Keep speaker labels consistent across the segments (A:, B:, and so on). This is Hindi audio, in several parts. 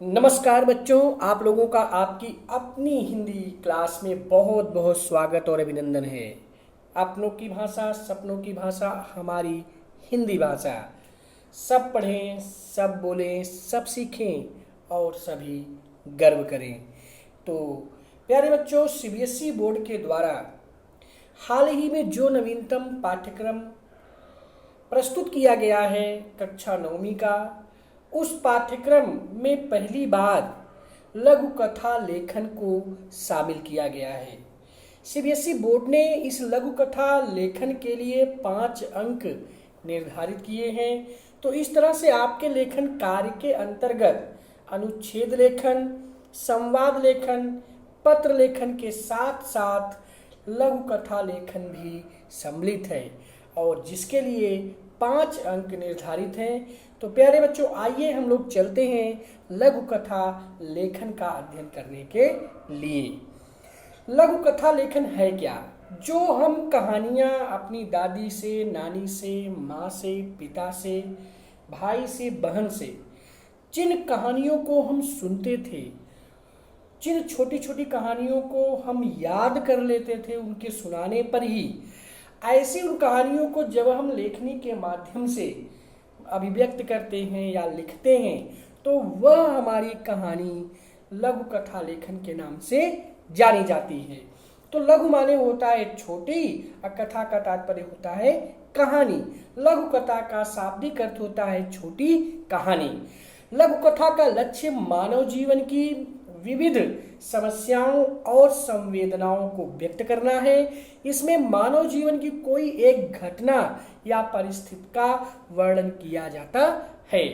A: नमस्कार बच्चों, आप लोगों का आपकी अपनी हिंदी क्लास में बहुत बहुत स्वागत और अभिनंदन है। अपनों की भाषा, सपनों की भाषा, हमारी हिंदी भाषा। सब पढ़ें, सब बोलें, सब सीखें और सभी गर्व करें। तो प्यारे बच्चों, सीबीएसई बोर्ड के द्वारा हाल ही में जो नवीनतम पाठ्यक्रम प्रस्तुत किया गया है कक्षा 9वीं का, उस पाठ्यक्रम में पहली बार लघु कथा लेखन को शामिल किया गया है। सीबीएसई बोर्ड ने इस लघु कथा लेखन के लिए 5 अंक निर्धारित किए हैं। तो इस तरह से आपके लेखन कार्य के अंतर्गत अनुच्छेद लेखन, संवाद लेखन, पत्र लेखन के साथ साथ लघु कथा लेखन भी सम्मिलित है और जिसके लिए 5 अंक निर्धारित हैं। तो प्यारे बच्चों, आइए हम लोग चलते हैं लघु कथा लेखन का अध्ययन करने के लिए। लघु कथा लेखन है क्या? जो हम कहानियाँ अपनी दादी से, नानी से, माँ से, पिता से, भाई से, बहन से, जिन कहानियों को हम सुनते थे, जिन छोटी छोटी कहानियों को हम याद कर लेते थे उनके सुनाने पर ही, ऐसी उन कहानियों को जब हम लेखनी के माध्यम से अभिव्यक्त करते हैं या लिखते हैं तो वह हमारी कहानी लघु कथा लेखन के नाम से जानी जाती है। तो लघु माने होता है छोटी और कथा का तात्पर्य होता है कहानी। लघु कथा का शाब्दिक अर्थ होता है छोटी कहानी। लघु कथा का लक्ष्य मानव जीवन की विविध समस्याओं और संवेदनाओं को व्यक्त करना है। इसमें मानव जीवन की कोई एक घटना या परिस्थिति का वर्णन किया जाता है।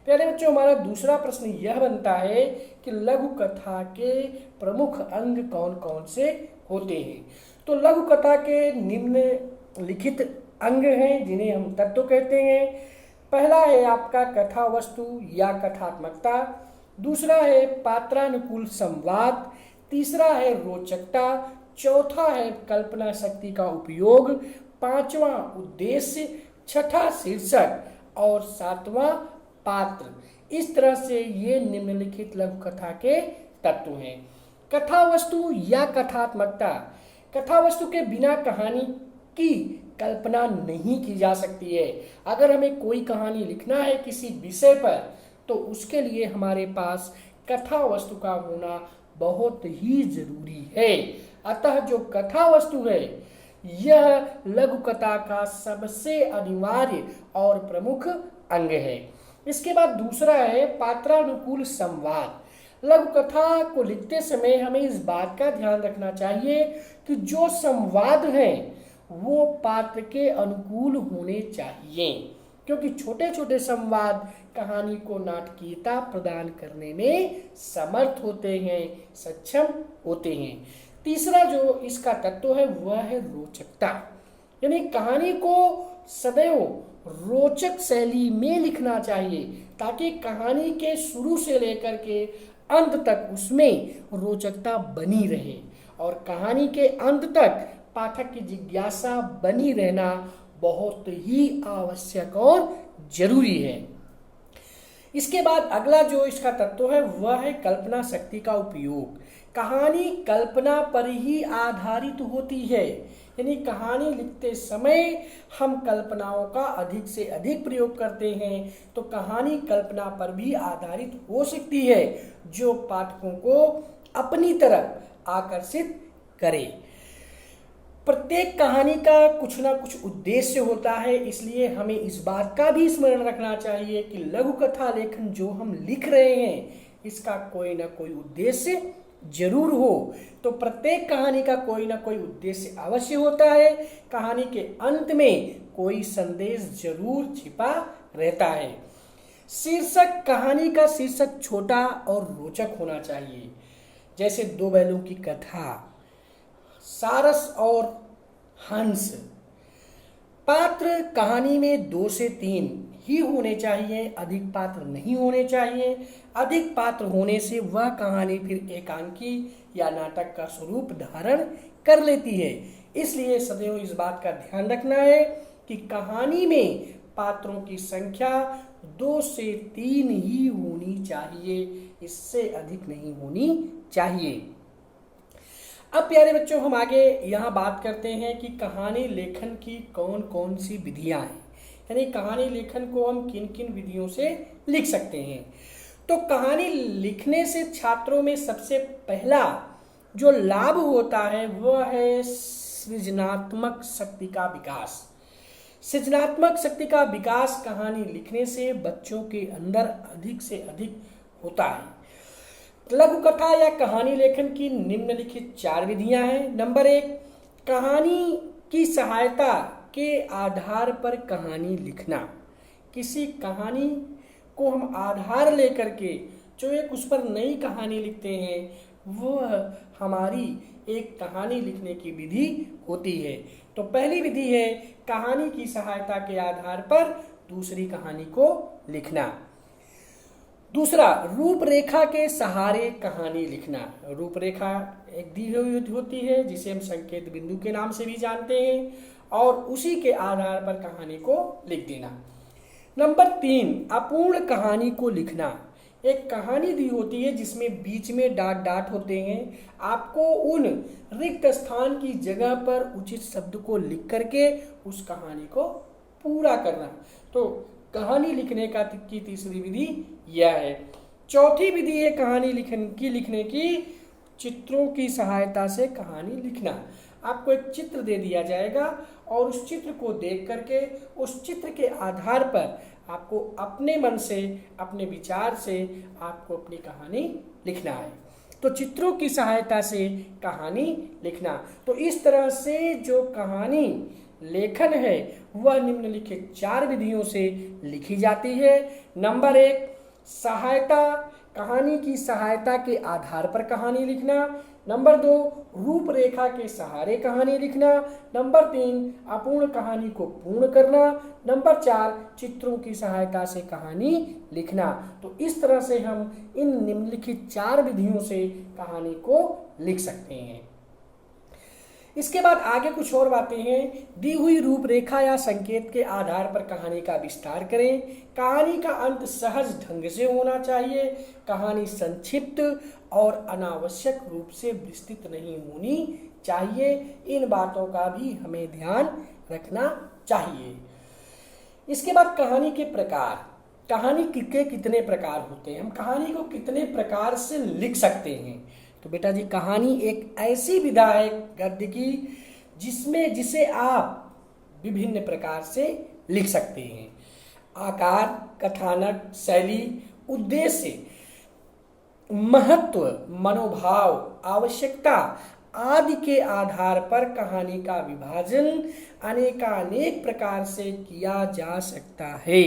A: प्यारे बच्चों, हमारा दूसरा प्रश्न यह बनता है कि लघु कथा के प्रमुख अंग कौन कौन से होते हैं। तो लघु कथा के निम्नलिखित अंग हैं जिन्हें हम तत्व कहते हैं। पहला है आपका कथा वस्तु या कथात्मकता, दूसरा है पात्रानुकूल संवाद, तीसरा है रोचकता, चौथा है कल्पना शक्ति का उपयोग, पांचवा उद्देश्य, छठा शीर्षक और सातवां पात्र। इस तरह से ये निम्नलिखित लघु कथा के तत्व हैं। कथा वस्तु या कथात्मकता, कथा वस्तु के बिना कहानी की कल्पना नहीं की जा सकती है। अगर हमें कोई कहानी लिखना है किसी विषय पर तो उसके लिए हमारे पास कथा वस्तु का होना बहुत ही जरूरी है। अतः जो कथा वस्तु है यह लघु कथा का सबसे अनिवार्य और प्रमुख अंग है। इसके बाद दूसरा है पात्रानुकूल संवाद। लघु कथा को लिखते समय हमें इस बात का ध्यान रखना चाहिए कि जो संवाद है वो पात्र के अनुकूल होने चाहिए, क्योंकि छोटे छोटे संवाद कहानी को नाटकीयता प्रदान करने में समर्थ होते हैं, सक्षम होते हैं। तीसरा जो इसका तत्व है वह है रोचकता, यानी कहानी को सदैव रोचक शैली में लिखना चाहिए ताकि कहानी के शुरू से लेकर के अंत तक उसमें रोचकता बनी रहे और कहानी के अंत तक पाठक की जिज्ञासा बनी रहना बहुत ही आवश्यक और जरूरी है। इसके बाद अगला जो इसका तत्व है वह है कल्पना शक्ति का उपयोग। कहानी कल्पना पर ही आधारित होती है, यानी कहानी लिखते समय हम कल्पनाओं का अधिक से अधिक प्रयोग करते हैं तो कहानी कल्पना पर भी आधारित हो सकती है जो पाठकों को अपनी तरफ आकर्षित करे। प्रत्येक कहानी का कुछ ना कुछ उद्देश्य होता है, इसलिए हमें इस बात का भी स्मरण रखना चाहिए कि लघु कथा लेखन जो हम लिख रहे हैं इसका कोई ना कोई उद्देश्य जरूर हो। तो प्रत्येक कहानी का कोई ना कोई उद्देश्य अवश्य होता है। कहानी के अंत में कोई संदेश जरूर छिपा रहता है। शीर्षक, कहानी का शीर्षक छोटा और रोचक होना चाहिए, जैसे 2 बैलों की कथा, सारस और हंस। पात्र कहानी में 2 से 3 ही होने चाहिए, अधिक पात्र नहीं होने चाहिए। अधिक पात्र होने से वह कहानी फिर एकांकी या नाटक का स्वरूप धारण कर लेती है। इसलिए सदैव इस बात का ध्यान रखना है कि कहानी में पात्रों की संख्या 2 से 3 ही होनी चाहिए, इससे अधिक नहीं होनी चाहिए। अब प्यारे बच्चों, हम आगे यहाँ बात करते हैं कि कहानी लेखन की कौन कौन सी विधियाँ हैं, यानी कहानी लेखन को हम किन किन विधियों से लिख सकते हैं। तो कहानी लिखने से छात्रों में सबसे पहला जो लाभ होता है वह है सृजनात्मक शक्ति का विकास। सृजनात्मक शक्ति का विकास कहानी लिखने से बच्चों के अंदर अधिक से अधिक होता है। लघु कथा या कहानी लेखन की निम्नलिखित 4 विधियां हैं। नंबर 1, कहानी की सहायता के आधार पर कहानी लिखना। किसी कहानी को हम आधार लेकर के जो एक उस पर नई कहानी लिखते हैं वह हमारी एक कहानी लिखने की विधि होती है। तो पहली विधि है कहानी की सहायता के आधार पर दूसरी कहानी को लिखना। दूसरा, रूपरेखा के सहारे कहानी लिखना। रूपरेखा एक दी हुई होती है जिसे हम संकेत बिंदु के नाम से भी जानते हैं, और उसी के आधार पर कहानी को लिख देना। नंबर 3, अपूर्ण कहानी को लिखना। एक कहानी दी होती है जिसमें बीच में डॉट डॉट होते हैं, आपको उन रिक्त स्थान की जगह पर उचित शब्द को लिख करके उस कहानी को पूरा करना। तो कहानी लिखने की तीसरी विधि यह है। चौथी विधि है कहानी लिखने की चित्रों की सहायता से कहानी लिखना। आपको एक चित्र दे दिया जाएगा और उस चित्र को देख करके उस चित्र के आधार पर आपको अपने मन से, अपने विचार से आपको अपनी कहानी लिखना है। तो चित्रों की सहायता से कहानी लिखना। तो इस तरह से जो कहानी लेखन है वह निम्नलिखित 4 विधियों से लिखी जाती है। नंबर 1, सहायता, कहानी की सहायता के आधार पर कहानी लिखना। नंबर 2, रूपरेखा के सहारे कहानी लिखना। नंबर 3, अपूर्ण कहानी को पूर्ण करना। नंबर 4, चित्रों की सहायता से कहानी लिखना। तो इस तरह से हम इन निम्नलिखित 4 विधियों से कहानी को लिख सकते हैं। इसके बाद आगे कुछ और बातें हैं। दी हुई रूपरेखा या संकेत के आधार पर कहानी का विस्तार करें। कहानी का अंत सहज ढंग से होना चाहिए। कहानी संक्षिप्त और अनावश्यक रूप से विस्तृत नहीं होनी चाहिए। इन बातों का भी हमें ध्यान रखना चाहिए। इसके बाद कहानी के प्रकार। कहानी के कितने प्रकार होते हैं, हम कहानी को कितने प्रकार से लिख सकते हैं। तो बेटा जी, कहानी एक ऐसी विधा है गद्य की जिसे आप विभिन्न प्रकार से लिख सकते हैं। आकार, कथानक, शैली, उद्देश्य, महत्व, मनोभाव, आवश्यकता आदि के आधार पर कहानी का विभाजन अनेकानेक प्रकार से किया जा सकता है।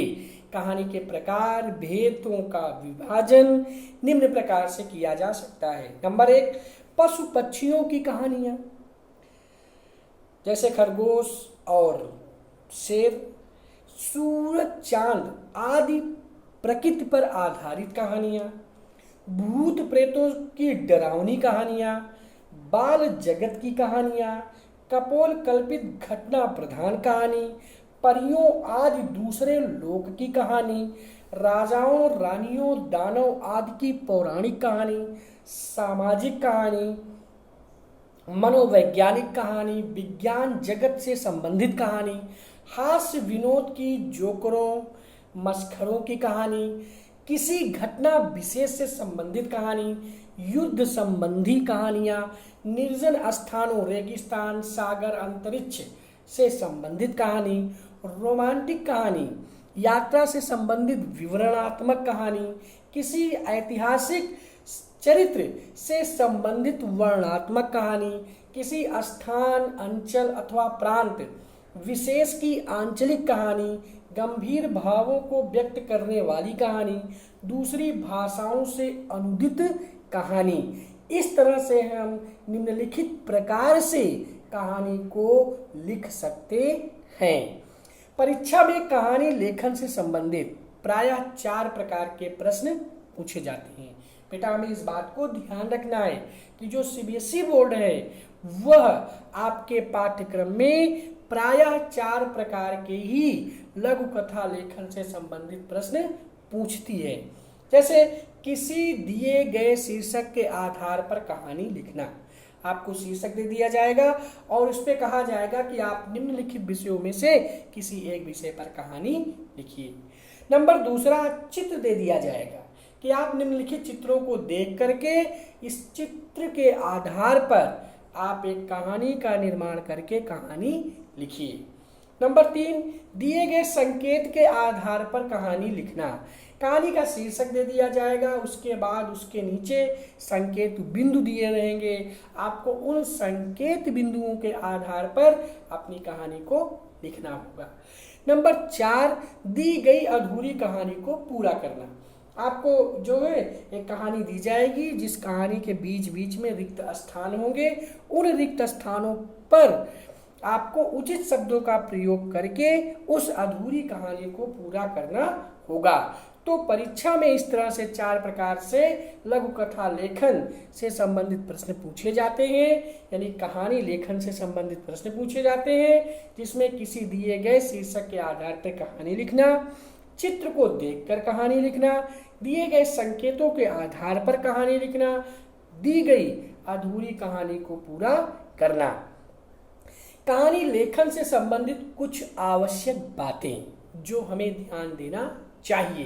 A: कहानी के प्रकार, भेदों का विभाजन निम्न प्रकार से किया जा सकता है। नंबर 1, पशु पक्षियों की कहानियां, जैसे खरगोश और शेर, सूरज, चांद आदि प्रकृति पर आधारित कहानियां, भूत प्रेतों की डरावनी कहानियां, बाल जगत की कहानियां, कपोल कल्पित घटना प्रधान कहानी, परियों आदि दूसरे लोक की कहानी, राजाओं, रानियों, दानव आदि की पौराणिक कहानी, सामाजिक कहानी, मनोवैज्ञानिक कहानी, विज्ञान जगत से संबंधित कहानी, हास्य विनोद की, जोकरों मस्खरों की कहानी, किसी घटना विशेष से संबंधित कहानी, युद्ध संबंधी कहानियां, निर्जन स्थानों, रेगिस्तान, सागर, अंतरिक्ष से संबंधित कहानी, रोमांटिक कहानी, यात्रा से संबंधित विवरणात्मक कहानी, किसी ऐतिहासिक चरित्र से संबंधित वर्णनात्मक कहानी, किसी स्थान, अंचल अथवा प्रांत विशेष की आंचलिक कहानी, गंभीर भावों को व्यक्त करने वाली कहानी, दूसरी भाषाओं से अनुदित कहानी। इस तरह से हम निम्नलिखित प्रकार से कहानी को लिख सकते हैं। परीक्षा में कहानी लेखन से संबंधित प्रायः 4 प्रकार के प्रश्न पूछे जाते हैं। बेटा, हमें इस बात को ध्यान रखना है कि जो सीबीएसई बोर्ड है वह आपके पाठ्यक्रम में प्रायः 4 प्रकार के ही लघु कथा लेखन से संबंधित प्रश्न पूछती है। जैसे किसी दिए गए शीर्षक के आधार पर कहानी लिखना। आपको शीर्षक दे दिया जाएगा और उस पर कहा जाएगा कि आप निम्नलिखित विषयों में से किसी एक विषय पर कहानी लिखिए। नंबर दूसरा, चित्र दे दिया जाएगा कि आप निम्नलिखित चित्रों को देख करके इस चित्र के आधार पर आप एक कहानी का निर्माण करके कहानी लिखिए। नंबर 3, दिए गए संकेत के आधार पर कहानी लिखना। कहानी का शीर्षक दे दिया जाएगा, उसके बाद उसके नीचे संकेत बिंदु दिए रहेंगे। आपको उन संकेत बिंदुओं के आधार पर अपनी कहानी को लिखना होगा। नंबर 4, दी गई अधूरी कहानी को पूरा करना। आपको जो है एक कहानी दी जाएगी जिस कहानी के बीच बीच में रिक्त स्थान होंगे। उन रिक्त स्थानों पर आपको उचित शब्दों का प्रयोग करके उस अधूरी कहानी को पूरा करना होगा। तो परीक्षा में इस तरह से 4 प्रकार से लघु कथा लेखन से संबंधित प्रश्न पूछे जाते हैं, यानी कहानी लेखन से संबंधित प्रश्न पूछे जाते हैं, जिसमें किसी दिए गए शीर्षक के आधार पर कहानी लिखना, चित्र को देखकर कहानी लिखना, दिए गए संकेतों के आधार पर कहानी लिखना, दी गई अधूरी कहानी को पूरा करना। कहानी लेखन से संबंधित कुछ आवश्यक बातें जो हमें ध्यान देना चाहिए,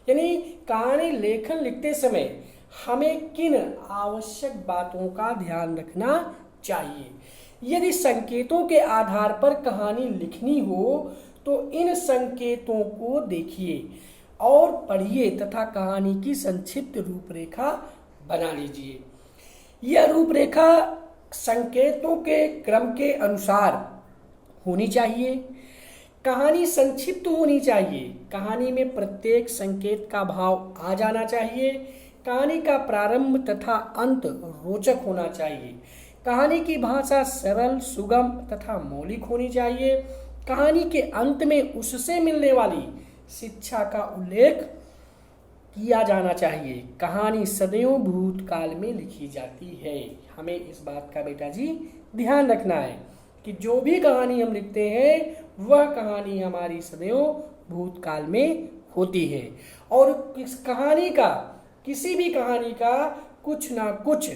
A: यानी कहानी लेखन लिखते समय हमें किन आवश्यक बातों का ध्यान रखना चाहिए। यदि संकेतों के आधार पर कहानी लिखनी हो तो इन संकेतों को देखिए और पढ़िए तथा कहानी की संक्षिप्त रूपरेखा बना लीजिए। यह रूपरेखा संकेतों के क्रम के अनुसार होनी चाहिए। कहानी संक्षिप्त होनी चाहिए। कहानी में प्रत्येक संकेत का भाव आ जाना चाहिए। कहानी का प्रारंभ तथा अंत रोचक होना चाहिए। कहानी की भाषा सरल, सुगम तथा मौलिक होनी चाहिए। कहानी के अंत में उससे मिलने वाली शिक्षा का उल्लेख किया जाना चाहिए। कहानी सदैव भूतकाल में लिखी जाती है। हमें इस बात का बेटा जी ध्यान रखना है कि जो भी कहानी हम लिखते हैं वह कहानी हमारी सदैव भूतकाल में होती है और इस कहानी का, किसी भी कहानी का कुछ ना कुछ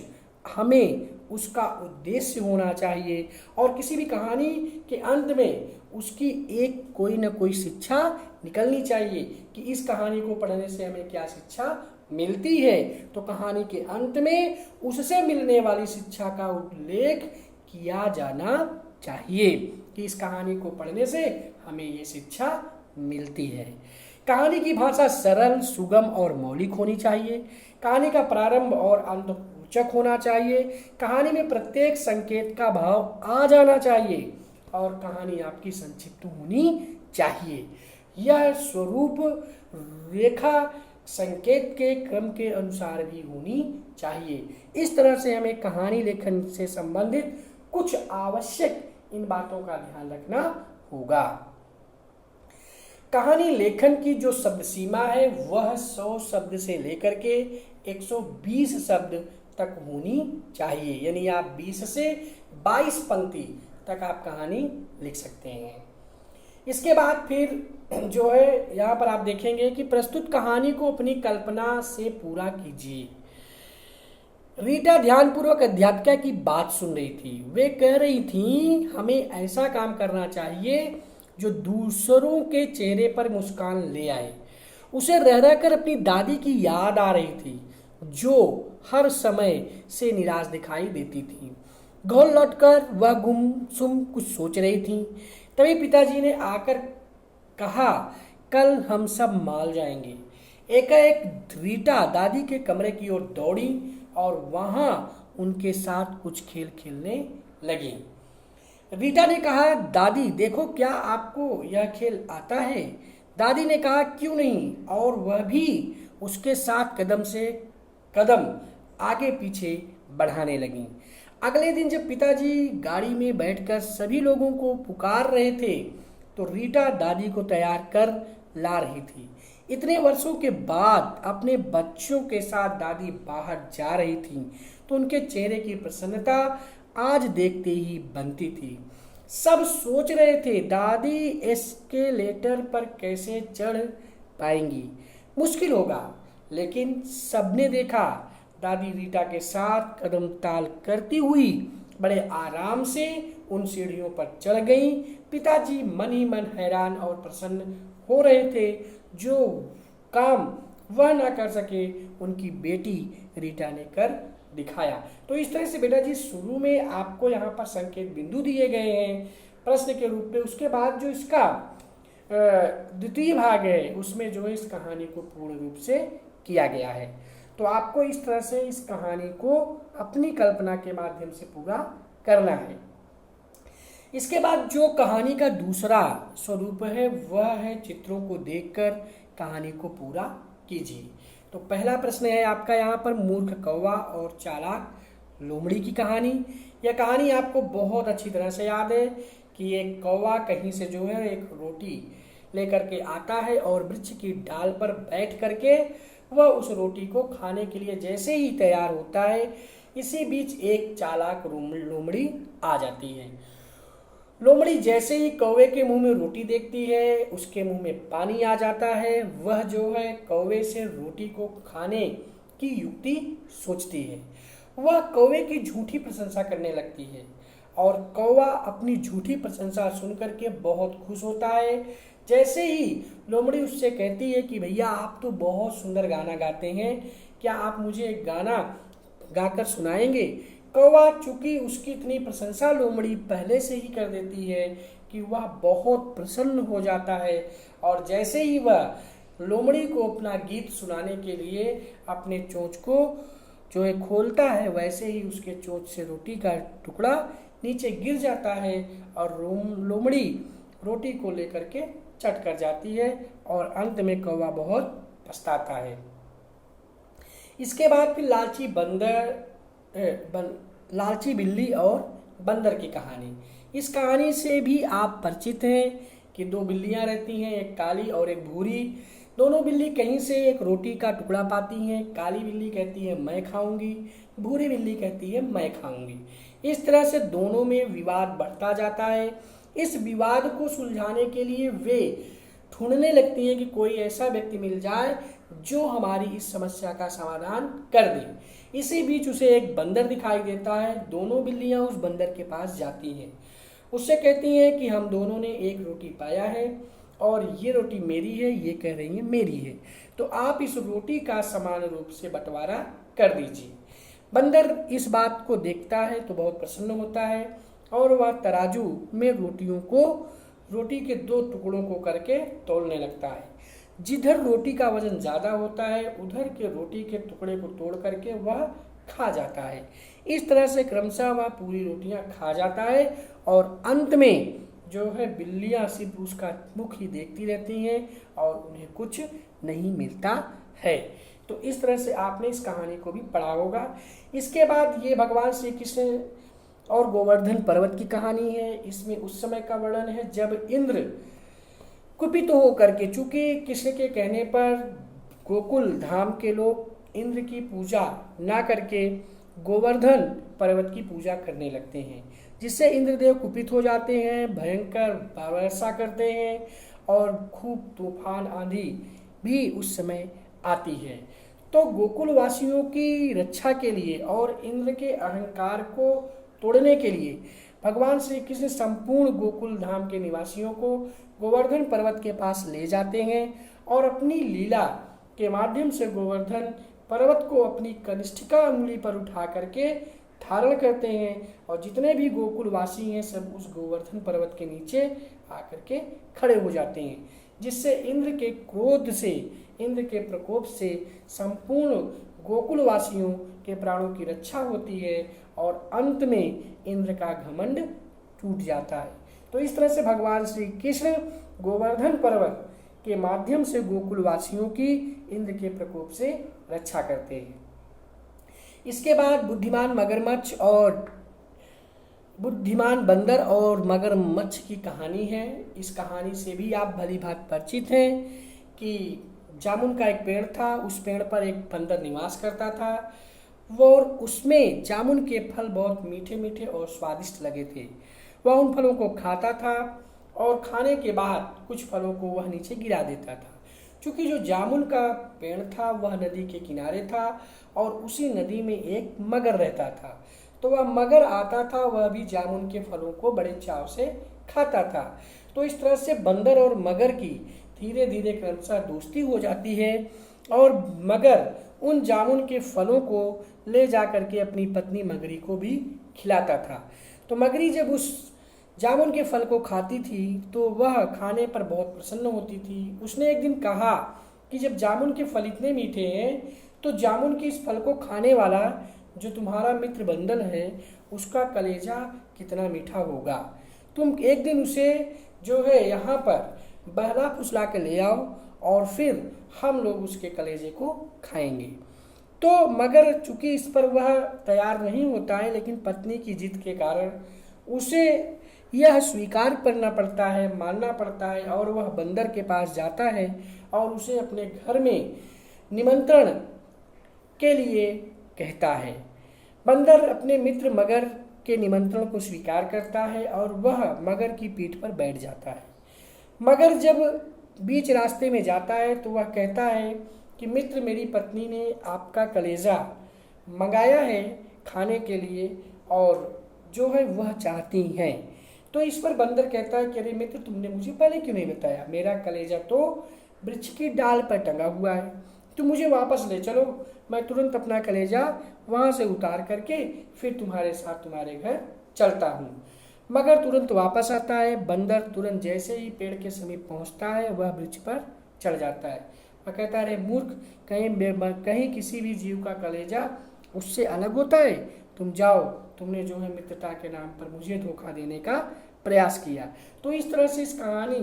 A: हमें उसका उद्देश्य होना चाहिए और किसी भी कहानी के अंत में उसकी एक कोई ना कोई शिक्षा निकलनी चाहिए कि इस कहानी को पढ़ने से हमें क्या शिक्षा मिलती है। तो कहानी के अंत में उससे मिलने वाली शिक्षा का उल्लेख किया जाना चाहिए कि इस कहानी को पढ़ने से हमें ये शिक्षा मिलती है। कहानी की भाषा सरल, सुगम और मौलिक होनी चाहिए। कहानी का प्रारंभ और अंत रोचक होना चाहिए। कहानी में प्रत्येक संकेत का भाव आ जाना चाहिए और कहानी आपकी संक्षिप्त होनी चाहिए। यह स्वरूप रेखा संकेत के क्रम के अनुसार भी होनी चाहिए। इस तरह से हमें कहानी लेखन से संबंधित कुछ आवश्यक इन बातों का ध्यान रखना होगा। कहानी लेखन की जो शब्द सीमा है वह 100 शब्द से लेकर के 120 शब्द तक होनी चाहिए, यानी आप 20 से 22 पंक्ति तक आप कहानी लिख सकते हैं। इसके बाद फिर जो है यहाँ पर आप देखेंगे कि प्रस्तुत कहानी को अपनी कल्पना से पूरा कीजिए। रीटा ध्यानपूर्वक अध्यापिका की बात सुन रही थी। वे कह रही थी हमें ऐसा काम करना चाहिए जो दूसरों के चेहरे पर मुस्कान ले आए। उसे रह रहकर अपनी दादी की याद आ रही थी जो हर समय से निराश दिखाई देती थी। घर लौटकर वह गुमसुम कुछ सोच रही थी। तभी पिताजी ने आकर कहा कल हम सब माल जाएंगे। एकाएक रीटा दादी के कमरे की ओर दौड़ी और वहां उनके साथ कुछ खेल खेलने लगी। रीटा ने कहा दादी देखो क्या आपको यह खेल आता है। दादी ने कहा क्यों नहीं, और वह भी उसके साथ कदम से कदम आगे पीछे बढ़ाने लगी। अगले दिन जब पिताजी गाड़ी में बैठकर सभी लोगों को पुकार रहे थे तो रीटा दादी को तैयार कर ला रही थी। इतने वर्षों के बाद अपने बच्चों के साथ दादी बाहर जा रही थी तो उनके चेहरे की प्रसन्नता आज देखते ही बनती थी। सब सोच रहे थे दादी एस्केलेटर पर कैसे चढ़ पाएंगी। मुश्किल होगा, लेकिन सबने देखा दादी रीटा के साथ कदम ताल करती हुई बड़े आराम से उन सीढ़ियों पर चढ़ गई। पिताजी मन ही मन हैरान और प्रसन्न हो रहे थे। जो काम वह ना कर सके उनकी बेटी रीटा ने कर दिखाया। तो इस तरह से बेटा जी शुरू में आपको यहाँ पर संकेत बिंदु दिए गए हैं प्रश्न के रूप में। उसके बाद जो इसका द्वितीय भाग है उसमें जो है इस कहानी को पूर्ण रूप से किया गया है। तो आपको इस तरह से इस कहानी को अपनी कल्पना के माध्यम से पूरा करना है। इसके बाद जो कहानी का दूसरा स्वरूप है वह है चित्रों को देखकर कहानी को पूरा कीजिए। तो पहला प्रश्न है आपका यहाँ पर मूर्ख कौवा और चालाक लोमड़ी की कहानी। यह कहानी आपको बहुत अच्छी तरह से याद है कि एक कौवा कहीं से जो है एक रोटी लेकर के आता है और वृक्ष की डाल पर बैठ करके वह उस रोटी को खाने के लिए जैसे ही तैयार होता है, इसी बीच एक चालाक लोमड़ी आ जाती है। लोमड़ी जैसे ही कौवे के मुंह में रोटी देखती है उसके मुंह में पानी आ जाता है। वह जो है कौवे से रोटी को खाने की युक्ति सोचती है। वह कौवे की झूठी प्रशंसा करने लगती है और कौवा अपनी झूठी प्रशंसा सुनकर के बहुत खुश होता है। जैसे ही लोमड़ी उससे कहती है कि भैया आप तो बहुत सुंदर गाना गाते हैं, क्या आप मुझे एक गाना गाकर सुनाएंगे। कौवा चूंकि उसकी इतनी प्रशंसा लोमड़ी पहले से ही कर देती है कि वह बहुत प्रसन्न हो जाता है और जैसे ही वह लोमड़ी को अपना गीत सुनाने के लिए अपने चोंच को जो है खोलता है, वैसे ही उसके चोंच से रोटी का टुकड़ा नीचे गिर जाता है और लोमड़ी रोटी को लेकर के चट कर जाती है और अंत में कौवा बहुत पछताता है। इसके बाद फिर लालची बिल्ली और बंदर की कहानी। इस कहानी से भी आप परिचित हैं कि दो बिल्लियां रहती हैं, एक काली और एक भूरी। दोनों बिल्ली कहीं से एक रोटी का टुकड़ा पाती हैं। काली बिल्ली कहती है मैं खाऊंगी, भूरी बिल्ली कहती है मैं खाऊंगी। इस तरह से दोनों में विवाद बढ़ता जाता है। इस विवाद को सुलझाने के लिए वे ढूंढने लगती हैं कि कोई ऐसा व्यक्ति मिल जाए जो हमारी इस समस्या का समाधान कर दे। इसी बीच उसे एक बंदर दिखाई देता है। दोनों बिल्लियां उस बंदर के पास जाती हैं, उससे कहती हैं कि हम दोनों ने एक रोटी पाया है और ये रोटी मेरी है, ये कह रही है मेरी है, तो आप इस रोटी का समान रूप से बंटवारा कर दीजिए। बंदर इस बात को देखता है तो बहुत प्रसन्न होता है और वह तराजू में रोटी के दो टुकड़ों को करके तौलने लगता है। जिधर रोटी का वजन ज़्यादा होता है उधर के रोटी के टुकड़े को तोड़ करके वह खा जाता है। इस तरह से क्रमशः वह पूरी रोटियां खा जाता है और अंत में जो है बिल्लियां सिर्फ उसका मुख ही देखती रहती हैं और उन्हें कुछ नहीं मिलता है। तो इस तरह से आपने इस कहानी को भी पढ़ा होगा। इसके बाद ये भगवान श्री कृष्ण और गोवर्धन पर्वत की कहानी है। इसमें उस समय का वर्णन है जब इंद्र कुपित होकर के, चूंकि कृष्ण के कहने पर गोकुल धाम के लोग इंद्र की पूजा ना करके गोवर्धन पर्वत की पूजा करने लगते हैं, जिससे इंद्रदेव कुपित हो जाते हैं, भयंकर वर्षा करते हैं और खूब तूफान आंधी भी उस समय आती है। तो गोकुल वासियों की रक्षा के लिए और इंद्र के अहंकार को तोड़ने के लिए भगवान श्री कृष्ण संपूर्ण गोकुल धाम के निवासियों को गोवर्धन पर्वत के पास ले जाते हैं और अपनी लीला के माध्यम से गोवर्धन पर्वत को अपनी कनिष्ठिका उंगली पर उठा करके धारण करते हैं और जितने भी गोकुल वासी हैं सब उस गोवर्धन पर्वत के नीचे आकर के खड़े हो जाते हैं, जिससे इंद्र के क्रोध से, इंद्र के प्रकोप से संपूर्ण गोकुल वासियों के प्राणों की रक्षा होती है और अंत में इंद्र का घमंड टूट जाता है। तो इस तरह से भगवान श्री कृष्ण गोवर्धन पर्वत के माध्यम से गोकुल वासियों की इंद्र के प्रकोप से रक्षा करते हैं। इसके बाद बुद्धिमान बंदर और मगरमच्छ की कहानी है। इस कहानी से भी आप भली भांति परिचित हैं कि जामुन का एक पेड़ था, उस पेड़ पर एक बंदर निवास करता था और उसमें जामुन के फल बहुत मीठे मीठे और स्वादिष्ट लगे थे। वह उन फलों को खाता था और खाने के बाद कुछ फलों को वह नीचे गिरा देता था। क्योंकि जो जामुन का पेड़ था वह नदी के किनारे था और उसी नदी में एक मगर रहता था। तो वह मगर आता था, वह भी जामुन के फलों को बड़े चाव से खाता था। तो इस तरह से बंदर और मगर की धीरे धीरे क्रमशः दोस्ती हो जाती है और मगर उन जामुन के फलों को ले जा करके अपनी पत्नी मगरी को भी खिलाता था। तो मगरी जब उस जामुन के फल को खाती थी तो वह खाने पर बहुत प्रसन्न होती थी। उसने एक दिन कहा कि जब जामुन के फल इतने मीठे हैं तो जामुन के इस फल को खाने वाला जो तुम्हारा मित्र बंदर है उसका कलेजा कितना मीठा होगा। तुम एक दिन उसे जो है यहाँ पर बहला फुसला के ले आओ और फिर हम लोग उसके कलेजे को खाएंगे। तो मगर चूंकि इस पर वह तैयार नहीं होता है, लेकिन पत्नी की जिद के कारण उसे यह स्वीकार करना पड़ता है, मानना पड़ता है और वह बंदर के पास जाता है और उसे अपने घर में निमंत्रण के लिए कहता है। बंदर अपने मित्र मगर के निमंत्रण को स्वीकार करता है और वह मगर की पीठ पर बैठ जाता है। मगर जब बीच रास्ते में जाता है तो वह कहता है कि मित्र, मेरी पत्नी ने आपका कलेजा मंगाया है खाने के लिए और जो है वह चाहती हैं। तो इस पर बंदर कहता है कि अरे मित्र, तुमने मुझे पहले क्यों नहीं बताया? मेरा कलेजा तो वृक्ष की डाल पर टंगा हुआ है, तुम मुझे वापस ले चलो, मैं तुरंत अपना कलेजा वहाँ से उतार करके फिर तुम्हारे साथ तुम्हारे घर चलता हूँ। मगर तुरंत वापस आता है। बंदर तुरंत जैसे ही पेड़ के समीप पहुँचता है वह वृक्ष पर चढ़ जाता है। वह कहता है, अरे मूर्ख, कहीं किसी भी जीव का कलेजा उससे अलग होता है? तुम जाओ, तुमने जो है मित्रता के नाम पर मुझे धोखा देने का प्रयास किया। तो इस तरह से इस कहानी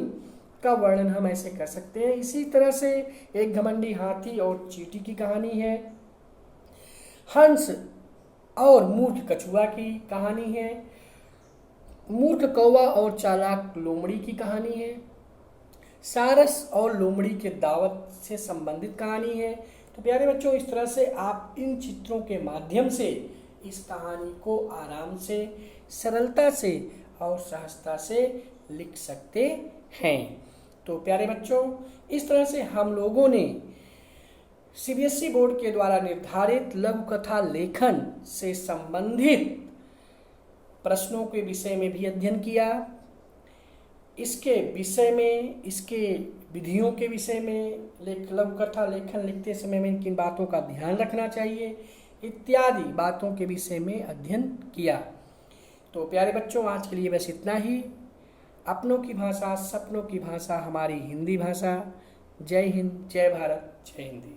A: का वर्णन हम ऐसे कर सकते हैं। इसी तरह से एक घमंडी हाथी और चींटी की कहानी है, हंस और मूर्ख कछुआ की कहानी है, मूर्ख कौवा और चालाक लोमड़ी की कहानी है, सारस और लोमड़ी के दावत से संबंधित कहानी है। तो प्यारे बच्चों, इस तरह से आप इन चित्रों के माध्यम से इस कहानी को आराम से, सरलता से और सहजता से लिख सकते हैं। तो प्यारे बच्चों, इस तरह से हम लोगों ने सीबीएसई बोर्ड के द्वारा निर्धारित लघु कथा लेखन से संबंधित प्रश्नों के विषय में भी अध्ययन किया। इसके विषय में, इसके विधियों के विषय में, लघु कथा लेखन लिखते समय में किन बातों का ध्यान रखना चाहिए इत्यादि बातों के विषय में अध्ययन किया। तो प्यारे बच्चों, आज के लिए बस इतना ही। अपनों की भाषा, सपनों की भाषा हमारी हिंदी भाषा। जय हिंद, जय भारत, जय हिंदी।